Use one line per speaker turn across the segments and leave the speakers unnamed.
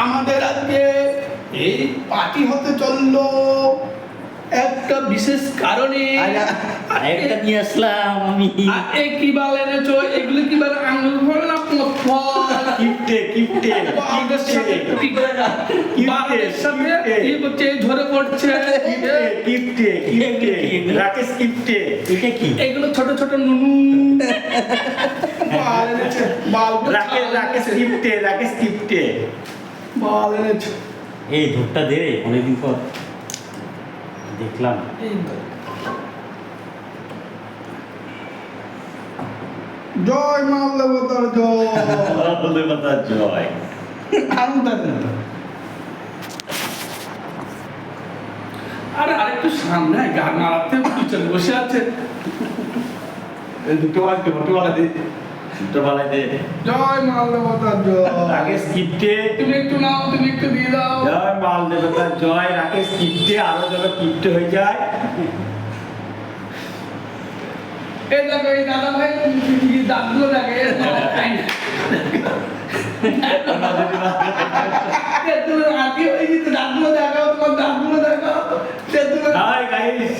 আমাদের আজকে এই পার্টি হতে চললো একটা বিশেষ কারণে।
একটা নিয়ে আসলাম আমি।
কি বাল এনেছো? এগুলো কি বাল আঙুল ফল না পথ ফল?
কিপটে কিপটে
বালের সাথে টুটি করে না। বালের সাথে এই হচ্ছে ঝরে পড়ছে।
কিপটে কিপটে রাকেশ কিপটে। এটা কি?
এগুলো ছোট ছোট নুনু বাল এনেছে। বাল
রাকেশ কিপটে রাকেশ কিপটে।
বাল এনেছে।
এই ধূপটা দে রে, অনেকদিন পর দেখলাম।
জয় মাল দেবতার জয়।
দেবতার জয়।
আরে আরেকটু সামনে গান মারাতে পিছনে বসে আছে। দুটো বালা দে।
দুটো বালাই দে।
জয় মাল দেবতার জয়।
রাকেশ কিপটে।
তুমি একটু নাও, তুমি একটু দিয়ে দাও।
জয় মাল দেবতার জয়। রাকেশ কিপটে আরো যেন কিপটে হয়ে যায়।
এই দেখো এই দাদা ভাই দাঁতগুলো দেখে। তুমি হাতি হয়ে গেছে, দাঁতগুলো দেখাও, তোমার দাঁতগুলো দেখাও।
হাই গাইস,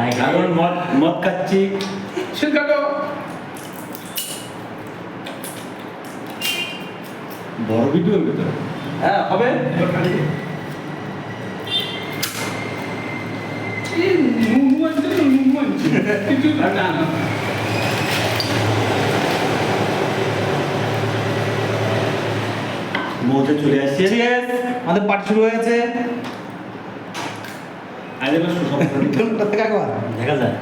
এখন মদ খাচ্ছি।
শিখাটো
বড় ভিডিও হবে তো?
হ্যাঁ হবে। কিছু না
মৌতে চলে আসছে।
আমাদের পার্টি শুরু হয়েছে।
আগে সুসম্পন্ন
দেখা
দেখা যায়।